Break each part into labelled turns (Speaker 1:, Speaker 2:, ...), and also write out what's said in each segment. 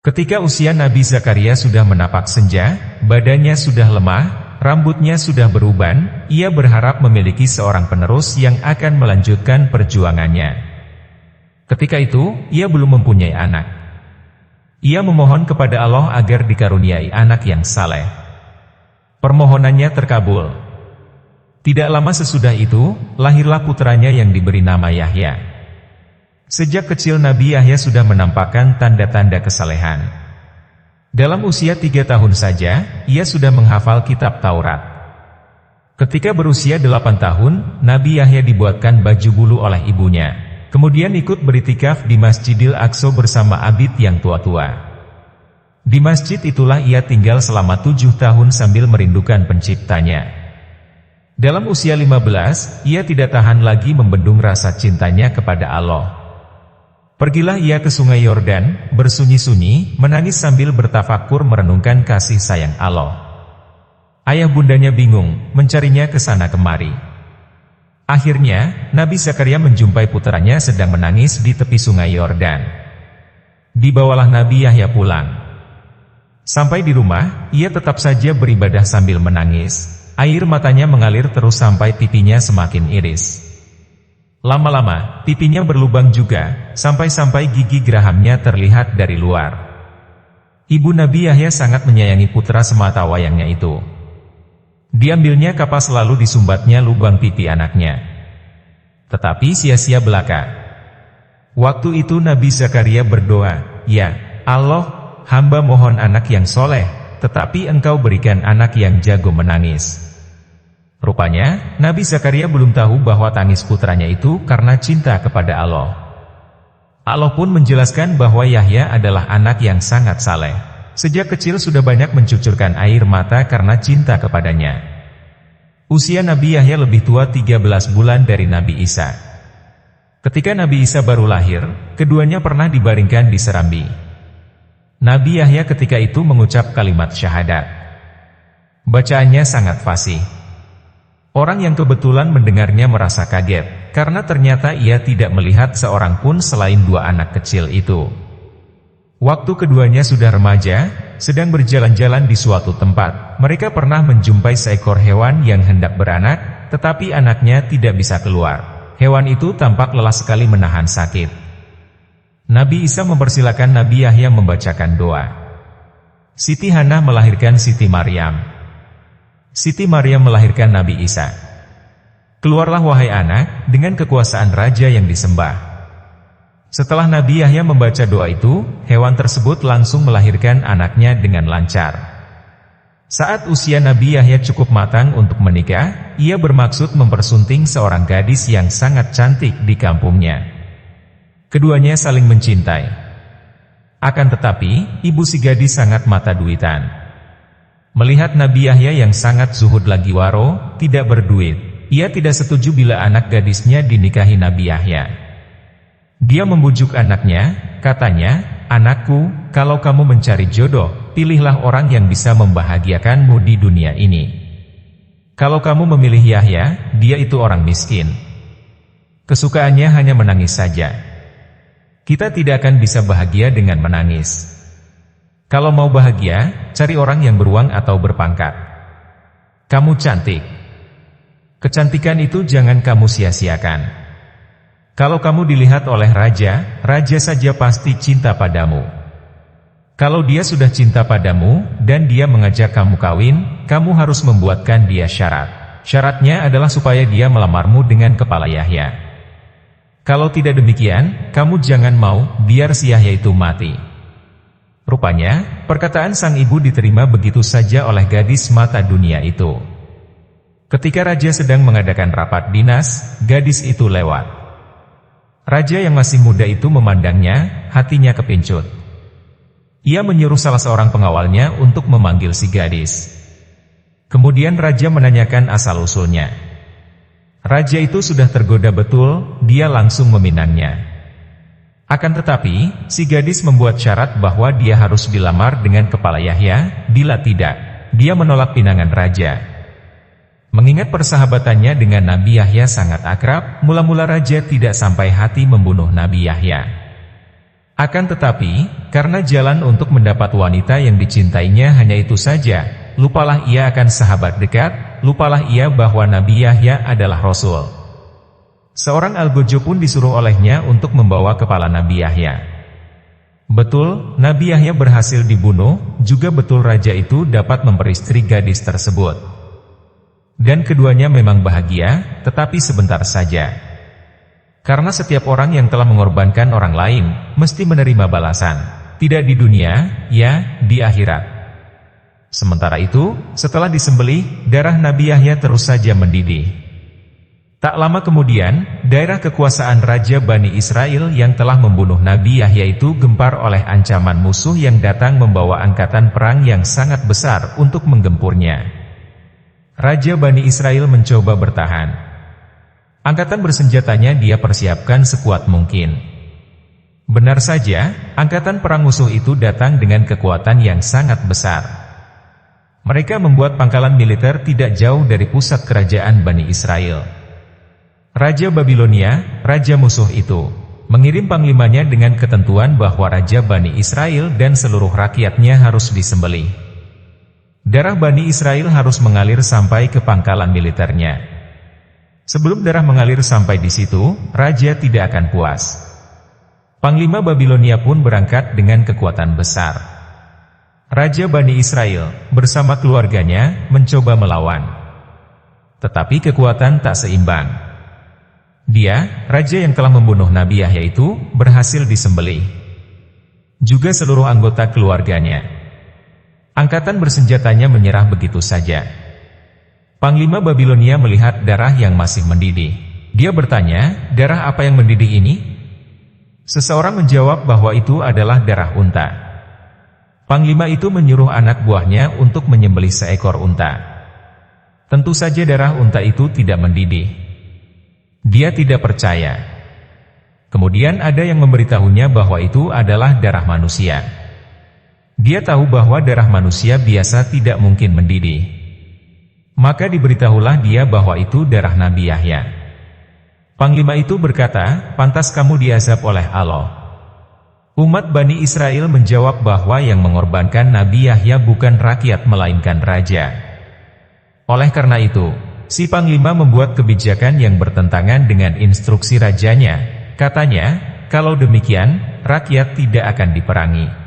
Speaker 1: Ketika usia Nabi Zakaria sudah menapak senja, badannya sudah lemah, rambutnya sudah beruban, ia berharap memiliki seorang penerus yang akan melanjutkan perjuangannya. Ketika itu, ia belum mempunyai anak. Ia memohon kepada Allah agar dikaruniai anak yang saleh. Permohonannya terkabul. Tidak lama sesudah itu, lahirlah putranya yang diberi nama Yahya. Sejak kecil Nabi Yahya sudah menampakkan tanda-tanda kesalehan. Dalam usia 3 tahun saja, ia sudah menghafal kitab Taurat. Ketika berusia 8 tahun, Nabi Yahya dibuatkan baju bulu oleh ibunya. Kemudian ikut beritikaf di Masjidil Aqsa bersama abid yang tua-tua. Di masjid itulah ia tinggal selama 7 tahun sambil merindukan penciptanya. Dalam usia 15, ia tidak tahan lagi membendung rasa cintanya kepada Allah. Pergilah ia ke sungai Yordan, bersunyi-sunyi, menangis sambil bertafakur merenungkan kasih sayang Allah. Ayah bundanya bingung, mencarinya ke sana kemari. Akhirnya, Nabi Zakaria menjumpai putranya sedang menangis di tepi sungai Yordan. Dibawalah Nabi Yahya pulang. Sampai di rumah, ia tetap saja beribadah sambil menangis. Air matanya mengalir terus sampai pipinya semakin iris. Lama-lama, pipinya berlubang juga, sampai-sampai gigi gerahamnya terlihat dari luar. Ibu Nabi Yahya sangat menyayangi putra semata wayangnya itu. Diambilnya kapas lalu disumbatnya lubang pipi anaknya. Tetapi sia-sia belaka. Waktu itu Nabi Zakaria berdoa, "Ya Allah, hamba mohon anak yang soleh, tetapi Engkau berikan anak yang jago menangis." Rupanya, Nabi Zakaria belum tahu bahwa tangis putranya itu karena cinta kepada Allah. Allah pun menjelaskan bahwa Yahya adalah anak yang sangat saleh. Sejak kecil sudah banyak mencucurkan air mata karena cinta kepadanya. Usia Nabi Yahya lebih tua 13 bulan dari Nabi Isa. Ketika Nabi Isa baru lahir, keduanya pernah dibaringkan di serambi. Nabi Yahya ketika itu mengucap kalimat syahadat. Bacaannya sangat fasih. Orang yang kebetulan mendengarnya merasa kaget, karena ternyata ia tidak melihat seorang pun selain 2 anak kecil itu. Waktu keduanya sudah remaja, sedang berjalan-jalan di suatu tempat, mereka pernah menjumpai seekor hewan yang hendak beranak, tetapi anaknya tidak bisa keluar. Hewan itu tampak lelah sekali menahan sakit. Nabi Isa mempersilakan Nabi Yahya membacakan doa. Siti Hannah melahirkan Siti Maryam. Siti Maryam melahirkan Nabi Isa. Keluarlah wahai anak, dengan kekuasaan raja yang disembah. Setelah Nabi Yahya membaca doa itu, hewan tersebut langsung melahirkan anaknya dengan lancar. Saat usia Nabi Yahya cukup matang untuk menikah, ia bermaksud mempersunting seorang gadis yang sangat cantik di kampungnya. Keduanya saling mencintai. Akan tetapi, ibu si gadis sangat mata duitan. Melihat Nabi Yahya yang sangat zuhud lagi waro, tidak berduit, ia tidak setuju bila anak gadisnya dinikahi Nabi Yahya. Dia membujuk anaknya, katanya, "Anakku, kalau kamu mencari jodoh, pilihlah orang yang bisa membahagiakanmu di dunia ini. Kalau kamu memilih Yahya, dia itu orang miskin. Kesukaannya hanya menangis saja. Kita tidak akan bisa bahagia dengan menangis. Kalau mau bahagia, cari orang yang beruang atau berpangkat. Kamu cantik. Kecantikan itu jangan kamu sia-siakan. Kalau kamu dilihat oleh raja, raja saja pasti cinta padamu. Kalau dia sudah cinta padamu, dan dia mengajak kamu kawin, kamu harus membuatkan dia syarat. Syaratnya adalah supaya dia melamarmu dengan kepala Yahya. Kalau tidak demikian, kamu jangan mau, biar si Yahya itu mati." Rupanya, perkataan sang ibu diterima begitu saja oleh gadis mata dunia itu. Ketika raja sedang mengadakan rapat dinas, gadis itu lewat. Raja yang masih muda itu memandangnya, hatinya kepincut. Ia menyuruh salah seorang pengawalnya untuk memanggil si gadis. Kemudian raja menanyakan asal-usulnya. Raja itu sudah tergoda betul, dia langsung meminangnya. Akan tetapi, si gadis membuat syarat bahwa dia harus dilamar dengan kepala Yahya, bila tidak, dia menolak pinangan raja. Mengingat persahabatannya dengan Nabi Yahya sangat akrab, mula-mula raja tidak sampai hati membunuh Nabi Yahya. Akan tetapi, karena jalan untuk mendapat wanita yang dicintainya hanya itu saja, lupalah ia akan sahabat dekat, lupalah ia bahwa Nabi Yahya adalah Rasul. Seorang Al-Gojo pun disuruh olehnya untuk membawa kepala Nabi Yahya. Betul, Nabi Yahya berhasil dibunuh, juga betul raja itu dapat memperistri gadis tersebut. Dan keduanya memang bahagia, tetapi sebentar saja. Karena setiap orang yang telah mengorbankan orang lain, mesti menerima balasan. Tidak di dunia, ya, di akhirat. Sementara itu, setelah disembelih, darah Nabi Yahya terus saja mendidih. Tak lama kemudian, daerah kekuasaan Raja Bani Israel yang telah membunuh Nabi Yahya itu gempar oleh ancaman musuh yang datang membawa angkatan perang yang sangat besar untuk menggempurnya. Raja Bani Israel mencoba bertahan. Angkatan bersenjatanya dia persiapkan sekuat mungkin. Benar saja, angkatan perang musuh itu datang dengan kekuatan yang sangat besar. Mereka membuat pangkalan militer tidak jauh dari pusat kerajaan Bani Israel. Raja Babilonia, raja musuh itu, mengirim panglimanya dengan ketentuan bahwa Raja Bani Israel dan seluruh rakyatnya harus disembelih. Darah Bani Israel harus mengalir sampai ke pangkalan militernya. Sebelum darah mengalir sampai di situ, raja tidak akan puas. Panglima Babilonia pun berangkat dengan kekuatan besar. Raja Bani Israel, bersama keluarganya, mencoba melawan. Tetapi kekuatan tak seimbang. Dia, raja yang telah membunuh Nabi Yahya itu, berhasil disembelih. Juga seluruh anggota keluarganya. Angkatan bersenjatanya menyerah begitu saja. Panglima Babilonia melihat darah yang masih mendidih. Dia bertanya, darah apa yang mendidih ini? Seseorang menjawab bahwa itu adalah darah unta. Panglima itu menyuruh anak buahnya untuk menyembelih seekor unta. Tentu saja darah unta itu tidak mendidih. Dia tidak percaya. Kemudian ada yang memberitahunya bahwa itu adalah darah manusia. Dia tahu bahwa darah manusia biasa tidak mungkin mendidih. Maka diberitahulah dia bahwa itu darah Nabi Yahya. Panglima itu berkata, pantas kamu diazab oleh Allah. Umat Bani Israel menjawab bahwa yang mengorbankan Nabi Yahya bukan rakyat melainkan raja. Oleh karena itu, si Panglima membuat kebijakan yang bertentangan dengan instruksi rajanya. Katanya, kalau demikian, rakyat tidak akan diperangi.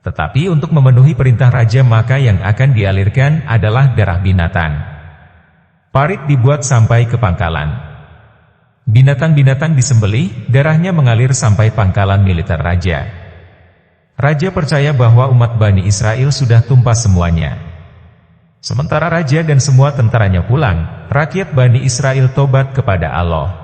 Speaker 1: Tetapi untuk memenuhi perintah raja maka yang akan dialirkan adalah darah binatang. Parit dibuat sampai ke pangkalan. Binatang-binatang disembelih, darahnya mengalir sampai pangkalan militer raja. Raja percaya bahwa umat Bani Israel sudah tumpah semuanya. Sementara raja dan semua tentaranya pulang, rakyat Bani Israel tobat kepada Allah.